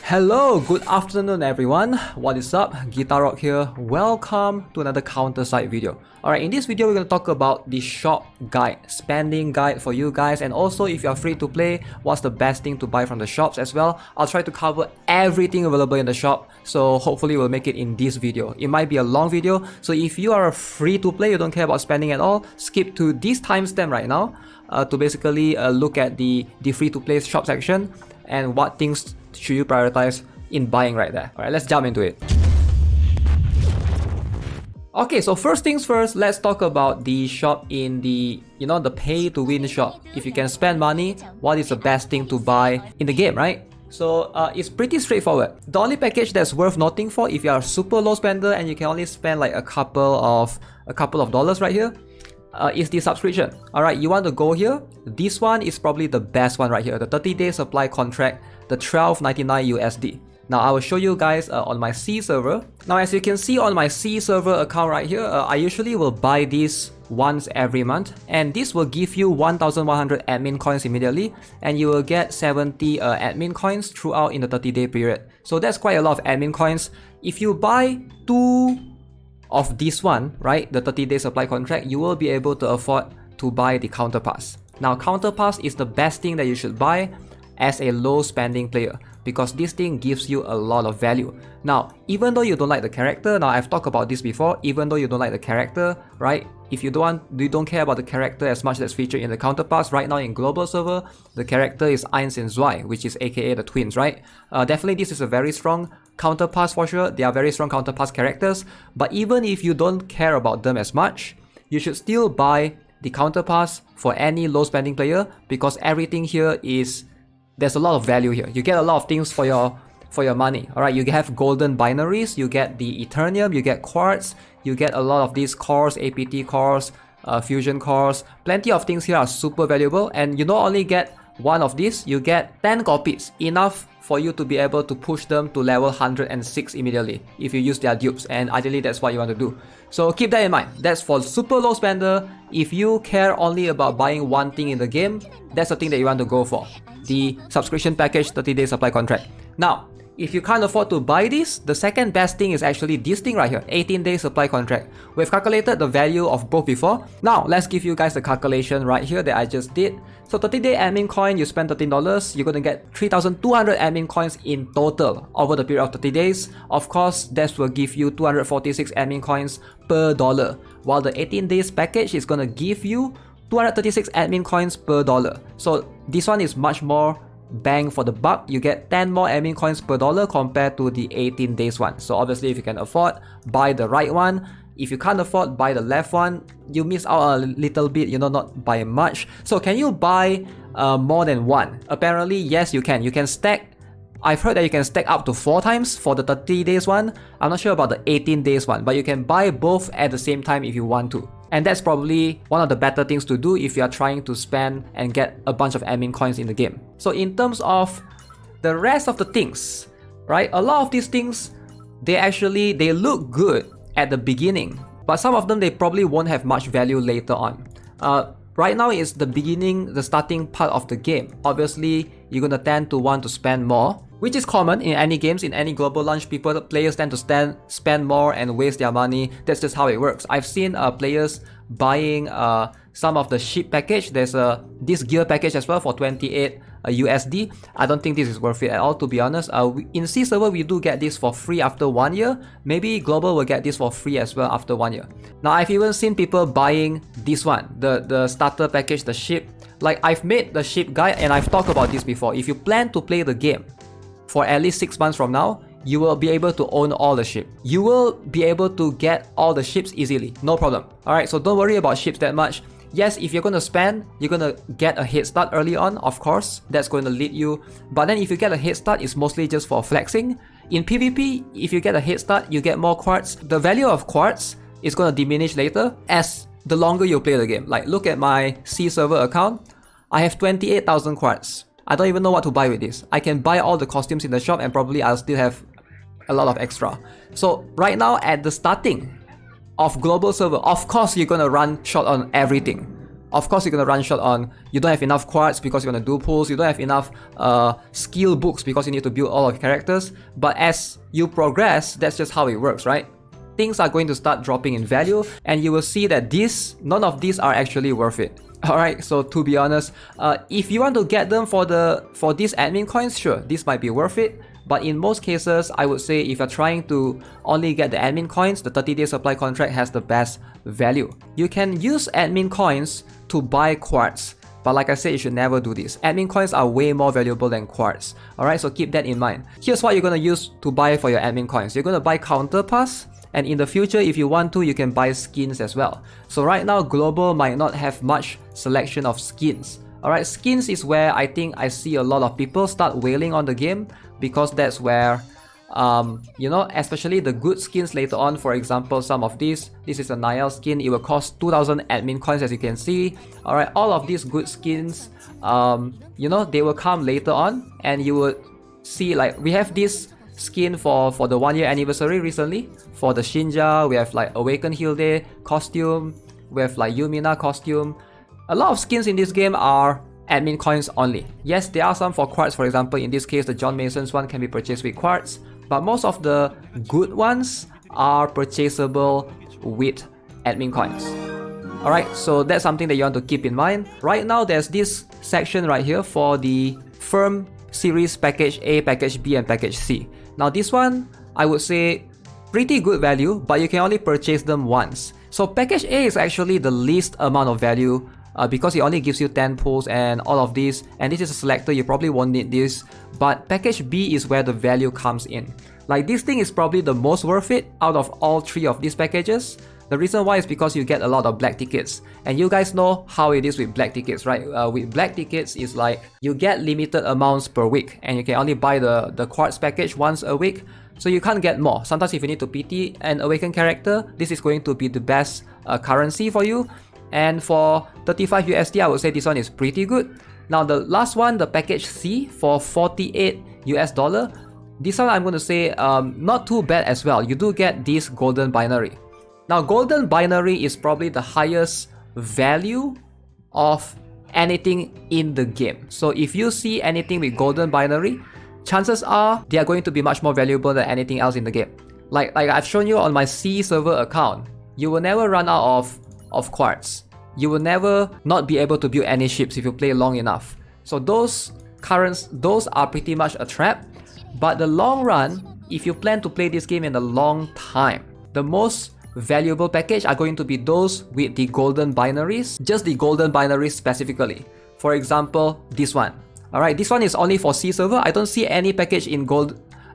Hello, good afternoon everyone. What is up? GuitarRock here. Welcome to another counter site video. Alright, in this video we're going to talk about the shop guide, spending guide for you guys, and also if you are free to play, what's the best thing to buy from the shops as well. I'll try to cover everything available in the shop, so hopefully we'll make it in this video. It might be a long video, so if you are free to play, you don't care about spending at all, skip to this timestamp right now to basically look at the free to play shop section and what things should you prioritize in buying right there. Alright, let's jump into it. Okay, so first things first, let's talk about the shop in the, the pay to win shop. If you can spend money, what is the best thing to buy in the game, right? So it's pretty straightforward. The only package that's worth noting for if you are a super low spender and you can only spend like a couple of dollars right here, is the subscription. Alright, you want to go here. This one is probably the best one right here, the 30-day supply contract, the $12.99 USD. Now I will show you guys on my C server. Now as you can see on my C server account right here, I usually will buy this once every month, and this will give you 1,100 admin coins immediately, and you will get 70 admin coins throughout in the 30-day period. So that's quite a lot of admin coins. If you buy two of this one, right, the 30-day supply contract, you will be able to afford to buy the counter pass. Now counter pass is the best thing that you should buy as a low spending player, because this thing gives you a lot of value. Now even though you don't like the character, now I've talked about this before, even though you don't like the character, right, if you don't care about the character as much that's featured in the counter pass right now in global server, the character is Eins and Zwei, which is aka the twins, right? Definitely this is a very strong counter pass for sure. They are very strong counter pass characters, but even if you don't care about them as much, you should still buy the counter pass for any low spending player, because everything here is, there's a lot of value here. You get a lot of things for your money. Alright, you have golden binaries, you get the Eternium, you get quartz, you get a lot of these cores, APT cores, fusion cores. Plenty of things here are super valuable, and you not only get one of these, you get 10 copies, enough for you to be able to push them to level 106 immediately if you use their dupes, and ideally that's what you want to do. So keep that in mind. That's for super low spender. If you care only about buying one thing in the game, that's the thing that you want to go for, the subscription package 30-day supply contract. Now if you can't afford to buy this, the second best thing is actually this thing right here, 18-day supply contract. We've calculated the value of both before. Now let's give you guys the calculation right here that I just did. So 30-day admin coin, you spend $13, you're gonna get 3,200 admin coins in total over the period of 30 days. Of course, that will give you 246 admin coins per dollar, while the 18 days package is gonna give you 236 admin coins per dollar. So this one is much more bang for the buck. You get 10 more admin coins per dollar compared to the 18 days one. So obviously if you can afford, buy the right one. If you can't afford, buy the left one. You miss out a little bit, not by much. So can you buy more than one? Apparently yes, you can. You can stack. I've heard that you can stack up to 4 times for the 30 days one. I'm not sure about the 18 days one, but you can buy both at the same time if you want to. And that's probably one of the better things to do if you are trying to spend and get a bunch of admin coins in the game. So in terms of the rest of the things, right, a lot of these things, they look good at the beginning, but some of them they probably won't have much value later on. Right now is the beginning, the starting part of the game. Obviously you're gonna tend to want to spend more, which is common in any games, in any global launch. Players tend to spend more and waste their money. That's just how it works. I've seen players buying some of the ship package. There's this gear package as well for 28 USD. I don't think this is worth it at all, to be honest. In C server we do get this for free after 1 year. Maybe global will get this for free as well after 1 year. Now I've even seen people buying this one, the starter package, the ship. Like I've made the ship guide and I've talked about this before. If you plan to play the game for at least 6 months from now, you will be able to own all the ships. You will be able to get all the ships easily, no problem. Alright, so don't worry about ships that much. Yes, if you're going to spend, you're going to get a head start early on, of course. That's going to lead you. But then if you get a head start, it's mostly just for flexing. In PvP, if you get a head start, you get more quartz. The value of quartz is going to diminish later as the longer you play the game. Like look at my C server account. I have 28,000 quartz. I don't even know what to buy with this. I can buy all the costumes in the shop and probably I'll still have a lot of extra. So right now at the starting of global server, of course you're gonna run short on everything. Of course, you're gonna run short on, you don't have enough quartz because you're gonna do pulls, you don't have enough skill books because you need to build all of your characters. But as you progress, that's just how it works, right? Things are going to start dropping in value, and you will see that none of these are actually worth it. Alright, so to be honest, if you want to get them for these admin coins, sure, this might be worth it. But in most cases, I would say if you're trying to only get the admin coins, the 30-day supply contract has the best value. You can use admin coins to buy quartz, but like I said, you should never do this. Admin coins are way more valuable than quartz. Alright, so keep that in mind. Here's what you're gonna use to buy for your admin coins. You're gonna buy counter pass, and in the future, if you want to, you can buy skins as well. So right now, global might not have much selection of skins. Alright, skins is where I think I see a lot of people start wailing on the game, because that's where, you know, especially the good skins later on. For example, some of these, this is a Niall skin, it will cost 2,000 admin coins, as you can see. Alright, all of these good skins, you know, they will come later on, and you will see, like, we have this skin for the 1-year anniversary recently. For the Shinja, we have like Awakened Hilde costume, we have like Yumina costume. A lot of skins in this game are admin coins only. Yes, there are some for quartz. For example, in this case, the John Mason's one can be purchased with quartz, but most of the good ones are purchasable with admin coins. Alright, so that's something that you want to keep in mind. Right now, there's this section right here for the firm series package A, package B, and package C. Now this one, I would say pretty good value, but you can only purchase them once. So package A is actually the least amount of value, because it only gives you 10 pulls and all of this, and this is a selector, you probably won't need this. But package B is where the value comes in. Like, this thing is probably the most worth it out of all 3 of these packages. The reason why is because you get a lot of black tickets, and you guys know how it is with black tickets, right? With black tickets, is like you get limited amounts per week, and you can only buy the quartz package once a week, so you can't get more. Sometimes if you need to PT an awakened character, this is going to be the best currency for you. And for 35 USD, I would say this one is pretty good. Now the last one, the package C for 48 US dollar, this one I'm going to say not too bad as well. You do get this golden binary. Now golden binary is probably the highest value of anything in the game. So if you see anything with golden binary, chances are they are going to be much more valuable than anything else in the game. Like I've shown you on my C server account, you will never run out of quartz. You will never not be able to build any ships if you play long enough. So those are pretty much a trap. But the long run, if you plan to play this game in a long time, the most valuable package are going to be those with the golden binaries, just the golden binaries specifically. For example, this one. Alright, this one is only for C server. I don't see any package in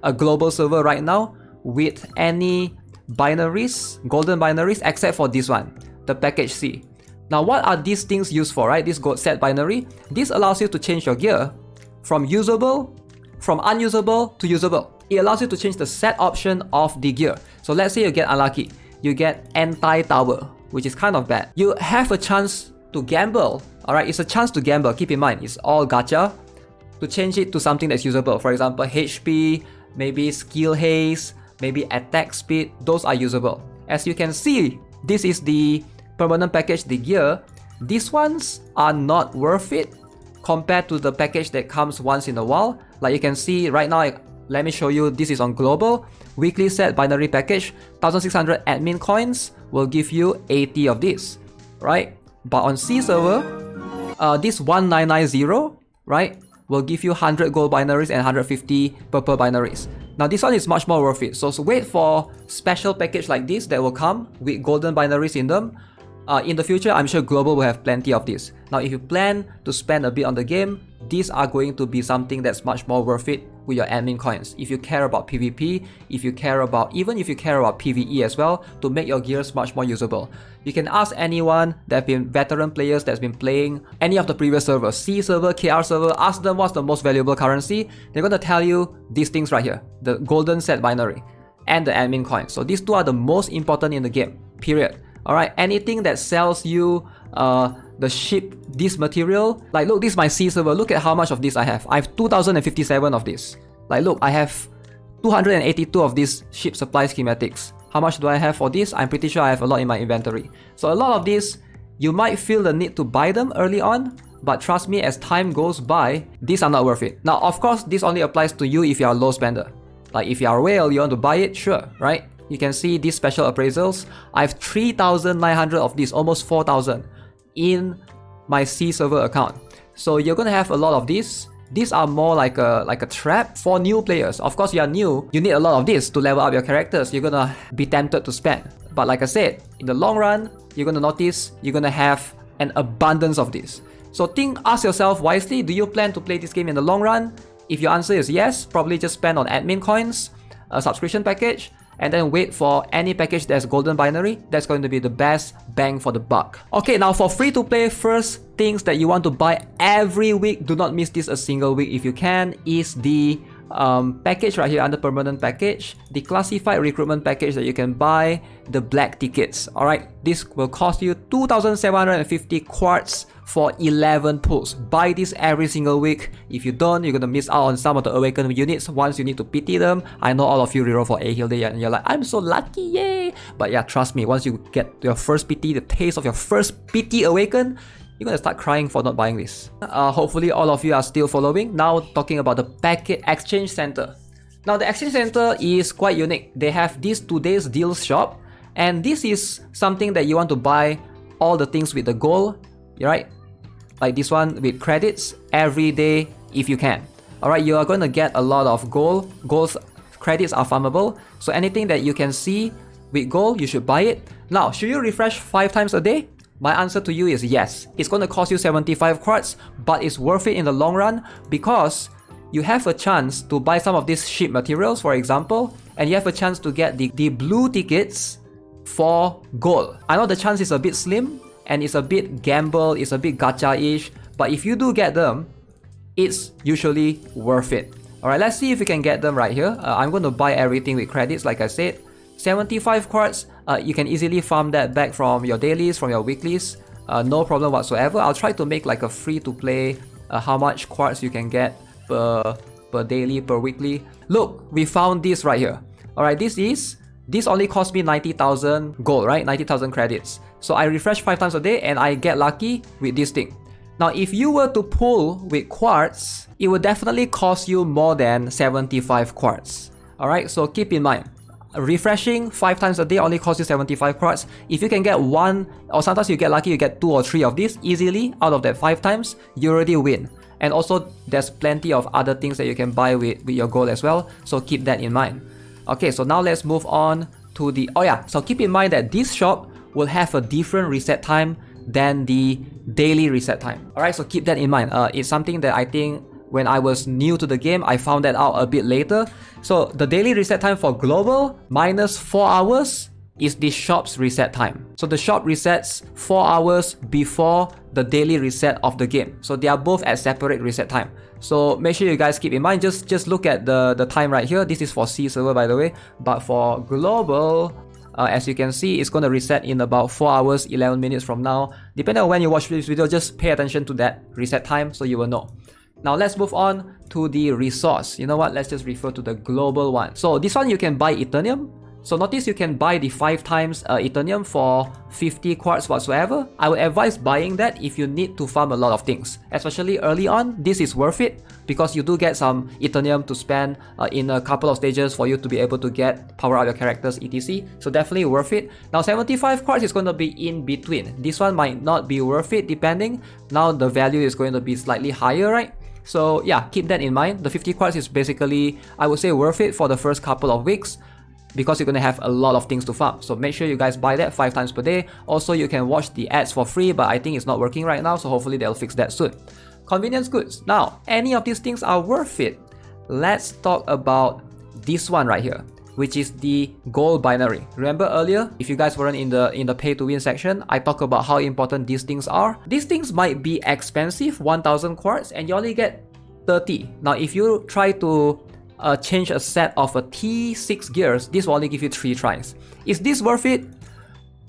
a global server right now with any binaries, golden binaries, except for this one, the package C. Now what are these things used for, right? This gold set binary, this allows you to change your gear from unusable to usable. It allows you to change the set option of the gear. So let's say you get unlucky, you get anti-tower, which is kind of bad. You have a chance to gamble, alright? It's a chance to gamble, keep in mind, it's all gacha, to change it to something that's usable. For example, HP, maybe skill haste, maybe attack speed, those are usable. As you can see, this is the permanent package, the gear. These ones are not worth it compared to the package that comes once in a while. Like you can see right now, let me show you, this is on global. Weekly set binary package, 1600 admin coins will give you 80 of this, right? But on C server, this 1990, right, will give you 100 gold binaries and 150 purple binaries. Now this one is much more worth it. So wait for special package like this that will come with golden binaries in them. In the future, I'm sure global will have plenty of this. Now if you plan to spend a bit on the game, these are going to be something that's much more worth it with your admin coins. If you care about PvP, if you care about PvE as well, to make your gears much more usable. You can ask anyone that have been veteran players that's been playing any of the previous servers, C server, KR server, ask them what's the most valuable currency. They're going to tell you these things right here, the golden set binary and the admin coins. So these two are the most important in the game, period. Alright, anything that sells you the ship, this material, like look, this is my C server, look at how much of this I have. I have 2057 of this. Like look, I have 282 of these ship supply schematics. How much do I have for this? I'm pretty sure I have a lot in my inventory. So a lot of this You might feel the need to buy them early on, but trust me, as time goes by, these are not worth it. Now, of course, this only applies to you if you are a low spender. Like if you are a whale, you want to buy it, sure, right? You can see these special appraisals. I have 3,900 of these, almost 4,000 in my C server account. So you're gonna have a lot of these. These are more like a trap for new players. Of course, you are new, you need a lot of this to level up your characters. You're gonna be tempted to spend. But like I said, in the long run, you're gonna notice you're gonna have an abundance of this. So ask yourself wisely, do you plan to play this game in the long run? If your answer is yes, probably just spend on admin coins, a subscription package, and then wait for any package that's golden binary. That's going to be the best bang for the buck. Okay, now for free to play, first things that you want to buy every week, do not miss this a single week if you can, is the package right here under permanent package, the classified recruitment package that you can buy, the black tickets. Alright, this will cost you 2,750 quartz for 11 pulls. Buy this every single week. If you don't, you're gonna miss out on some of the awakened units once you need to PT them. I know all of you reroll for A heal day and you're like, I'm so lucky, yay! But yeah, trust me, once you get your first PT, the taste of your first PT awaken, you're gonna start crying for not buying this. Hopefully all of you are still following. Now talking about the packet exchange center. Now the exchange center is quite unique. They have this today's deals shop, and this is something that you want to buy all the things with the gold, right? Like this one with credits every day if you can. Alright, you are going to get a lot of gold. Gold's credits are farmable. So anything that you can see with gold, you should buy it. Now, should you refresh 5 times a day? My answer to you is yes. It's going to cost you 75 quartz, but it's worth it in the long run because you have a chance to buy some of these ship materials, for example, and you have a chance to get the blue tickets for gold. I know the chance is a bit slim, and it's a bit gamble, it's a bit gacha-ish, but if you do get them, it's usually worth it. Alright, let's see if we can get them right here. I'm going to buy everything with credits, like I said. 75 quartz, you can easily farm that back from your dailies, from your weeklies, no problem whatsoever. I'll try to make like a free-to-play, how much quartz you can get per daily, per weekly. Look, we found this right here. Alright, this only cost me 90,000 gold, right? 90,000 credits. So I refresh 5 times a day and I get lucky with this thing. Now, if you were to pull with quartz, it would definitely cost you more than 75 quartz. Alright, so keep in mind, refreshing 5 times a day only costs you 75 quartz. If you can get 1, or sometimes you get lucky, you get 2 or 3 of these easily out of that 5 times, you already win. And also, there's plenty of other things that you can buy with your gold as well, so keep that in mind. Okay, so now let's move on to the... Oh yeah, so keep in mind that this shop will have a different reset time than the daily reset time. Alright, so keep that in mind. It's something that I think when I was new to the game, I found that out a bit later. So the daily reset time for global minus 4 hours is the shop's reset time. So the shop resets 4 hours before the daily reset of the game. So they are both at separate reset time. So make sure you guys keep in mind, just look at the time right here. This is for C server, by the way. But for global, as you can see, it's going to reset in about 4 hours, 11 minutes from now. Depending on when you watch this video, just pay attention to that reset time so you will know. Now let's move on to the resource. You know what? Let's just refer to the global one. So this one you can buy Eternium. So notice you can buy the 5 times Eternium for 50 quartz whatsoever. I would advise buying that if you need to farm a lot of things. Especially early on, this is worth it because you do get some Eternium to spend in a couple of stages for you to be able to get power up your characters etc. So definitely worth it. Now 75 quartz is going to be in between. This one might not be worth it depending. Now the value is going to be slightly higher, right? So yeah, keep that in mind. The 50 quartz is basically, I would say, worth it for the first couple of weeks, because you're going to have a lot of things to farm. So make sure you guys buy that 5 times per day. Also, you can watch the ads for free, but I think it's not working right now, so hopefully they'll fix that soon. Convenience goods. Now, any of these things are worth it. Let's talk about this one right here, which is the gold binary. Remember earlier, if you guys weren't in the pay to win section, I talked about how important these things are. These things might be expensive, 1000 quartz, and you only get 30. Now, if you try to change a set of a T6 gears, this will only give you 3 tries. Is this worth it?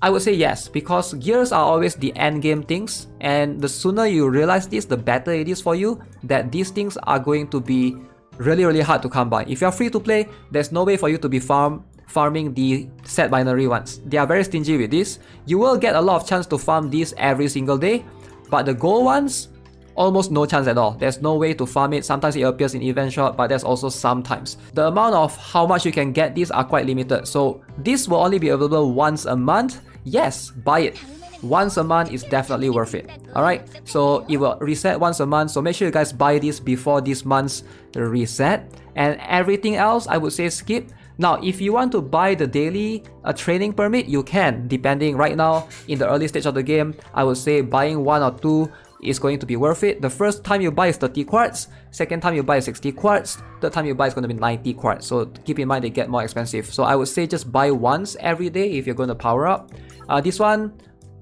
I would say yes, because gears are always the end game things, and the sooner you realize this, the better it is for you, that these things are going to be really hard to come by. If you're free to play, there's no way for you to be farm farming the set binary ones. They are very stingy with this. You will get a lot of chance to farm these every single day, but the gold ones, almost no chance at all. There's no way to farm it. Sometimes it appears in event shop, but there's also sometimes. The amount of how much you can get these are quite limited. So this will only be available once a month. Yes, buy it. Once a month is definitely worth it. Alright, so it will reset once a month. So make sure you guys buy this before this month's reset. And everything else, I would say skip. Now, if you want to buy the daily training permit, you can. Depending right now, in the early stage of the game, I would say buying 1 or 2 is going to be worth it. The first time you buy is 30 quartz, second time you buy is 60 quartz, third time you buy is going to be 90 quartz. So keep in mind they get more expensive. So I would say just buy once every day if you're going to power up. This one,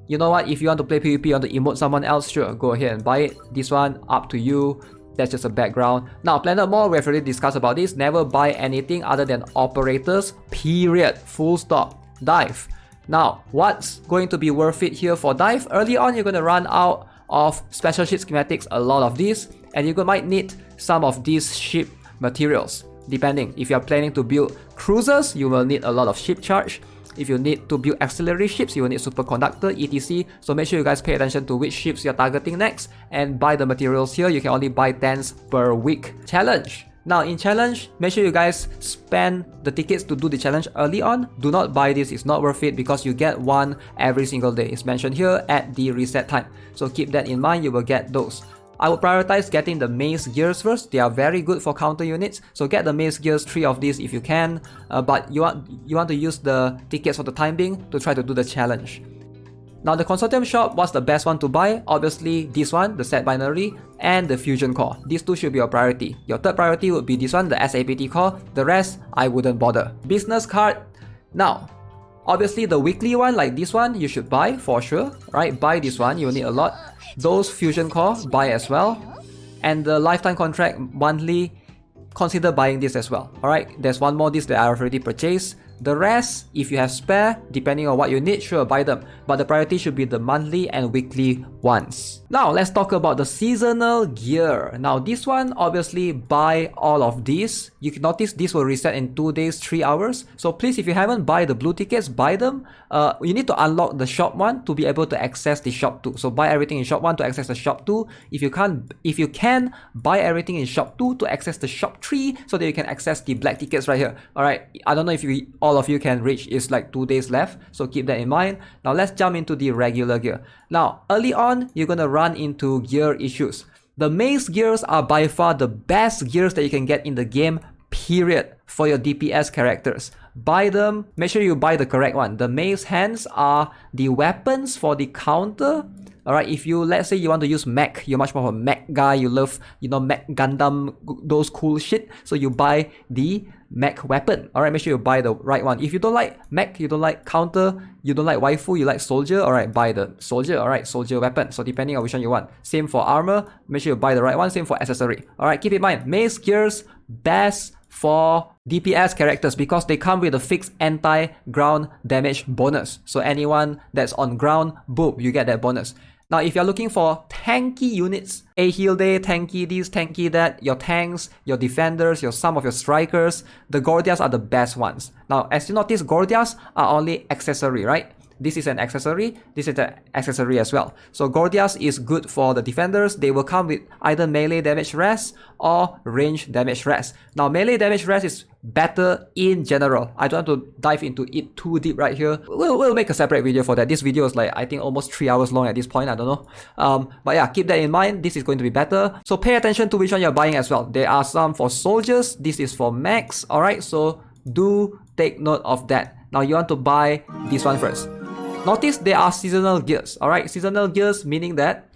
you know what, if you want to play PvP, you want to emote someone else, sure, go ahead and buy it. This one, up to you. That's just a background. Now, Planet Mall, we've already discussed about this. Never buy anything other than operators, period, full stop. Dive. Now, what's going to be worth it here for dive? Early on, you're going to run out of special ship schematics, a lot of these, and you might need some of these ship materials. Depending, if you're planning to build cruisers, you will need a lot of ship charge. If you need to build auxiliary ships, you will need superconductor, etc. So make sure you guys pay attention to which ships you're targeting next and buy the materials here. You can only buy 10s per week. Challenge. Now in challenge, make sure you guys spend the tickets to do the challenge early on. Do not buy this, it's not worth it because you get one every single day. It's mentioned here at the reset time. So keep that in mind, you will get those. I would prioritize getting the mace gears first. They are very good for counter units. So get the mace gears, 3 of these if you can. But you want to use the tickets for the time being to try to do the challenge. Now the consortium shop, what's the best one to buy? Obviously this one, the set binary, and the fusion core. These two should be your priority. Your third priority would be this one, the SAPT core. The rest, I wouldn't bother. Business card. Now, obviously the weekly one like this one, you should buy for sure, right? Buy this one, you'll need a lot. Those fusion core, buy as well. And the lifetime contract monthly, consider buying this as well. Alright, there's one more this that I've already purchased. The rest, if you have spare, depending on what you need, sure, buy them. But the priority should be the monthly and weekly ones. Now, let's talk about the seasonal gear. Now, this one, obviously, buy all of these. You can notice this will reset in 2 days, 3 hours. So please, if you haven't buy the blue tickets, buy them. You need to unlock the shop 1 to be able to access the shop 2. So buy everything in shop 1 to access the shop 2. If you can, buy everything in shop 2 to access the shop 3 so that you can access the black tickets right here. Alright, I don't know if all of you can reach, it's like 2 days left, so keep that in mind. Now let's jump into the regular gear. Now early on, you're gonna run into gear issues. The mace gears are by far the best gears that you can get in the game, period, for your DPS characters. Buy them, make sure you buy the correct one. The mace hands are the weapons for the counter. Alright, if you, let's say you want to use mech, you're much more of a mech guy, you love, mech Gundam, those cool shit, so you buy the mech weapon. Alright, make sure you buy the right one. If you don't like mech, you don't like counter, you don't like waifu, you like soldier, alright, buy the soldier, alright, soldier weapon. So depending on which one you want. Same for armor, make sure you buy the right one, same for accessory. Alright, keep in mind, mace gears, best for DPS characters because they come with a fixed anti-ground damage bonus. So anyone that's on ground, boom, you get that bonus. Now, if you're looking for tanky units, a heal day, tanky this, tanky that, your tanks, your defenders, some of your strikers, the Gordias are the best ones. Now, as you notice, Gordias are only accessory, right? This is an accessory, this is an accessory as well. So Gordias is good for the defenders. They will come with either melee damage rest or range damage rest. Now melee damage rest is better in general. I don't want to dive into it too deep right here. We'll make a separate video for that. This video is like, I think almost 3 hours long at this point, I don't know. But yeah, keep that in mind. This is going to be better. So pay attention to which one you're buying as well. There are some for soldiers. This is for mechs. Alright, so do take note of that. Now you want to buy this one first. Notice there are seasonal gears, alright? Seasonal gears meaning that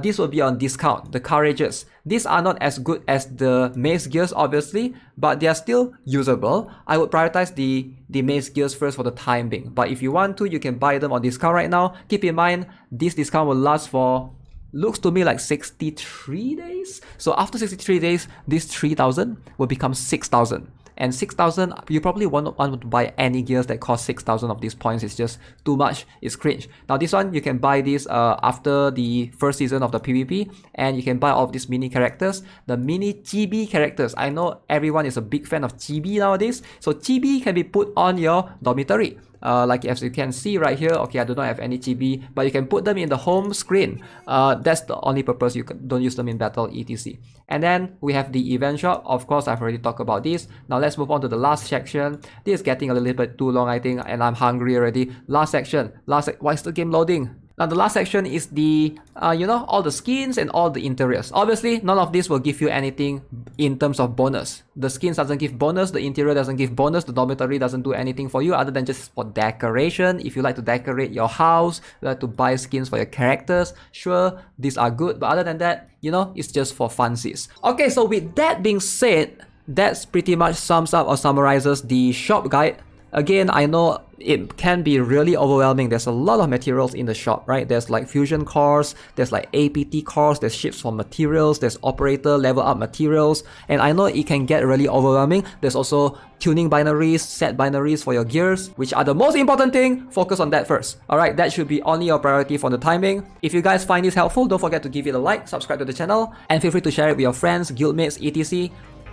this will be on discount, the courageous. These are not as good as the mace gears, obviously, but they are still usable. I would prioritize the mace gears first for the time being. But if you want to, you can buy them on discount right now. Keep in mind, this discount will last for, looks to me like 63 days. So after 63 days, this 3,000 will become 6,000. and 6,000, you probably won't want to buy any gears that cost 6,000 of these points. It's just too much, it's cringe. Now this one, you can buy this after the first season of the PvP, and you can buy all of these mini characters, the mini chibi characters. I know everyone is a big fan of chibi nowadays, so chibi can be put on your dormitory. Like as you can see right here, okay, I do not have any chibi, but you can put them in the home screen. That's the only purpose. You don't use them in battle, etc. And then we have the event shop. Of course, I've already talked about this. Now let's move on to the last section. This is getting a little bit too long, I think, and I'm hungry already. Last section. Why is the game loading? Now the last section is the, all the skins and all the interiors. Obviously, none of this will give you anything in terms of bonus. The skins doesn't give bonus, the interior doesn't give bonus, the dormitory doesn't do anything for you other than just for decoration. If you like to decorate your house, you like to buy skins for your characters, sure, these are good. But other than that, it's just for funsies. Okay, so with that being said, that's pretty much sums up or summarizes the shop guide. Again, I know it can be really overwhelming. There's a lot of materials in the shop, right? There's like fusion cores, there's like APT cores, there's ships for materials, there's operator level up materials, and I know it can get really overwhelming. There's also tuning binaries, set binaries for your gears, which are the most important thing. Focus on that first. Alright, that should be only your priority for the timing. If you guys find this helpful, don't forget to give it a like, subscribe to the channel, and feel free to share it with your friends, guildmates, etc.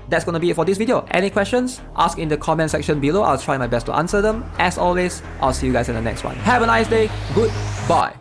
That's gonna be it for this video. Any questions? Ask in the comment section below. I'll try my best to answer them. As always, I'll see you guys in the next one. Have a nice day. Goodbye.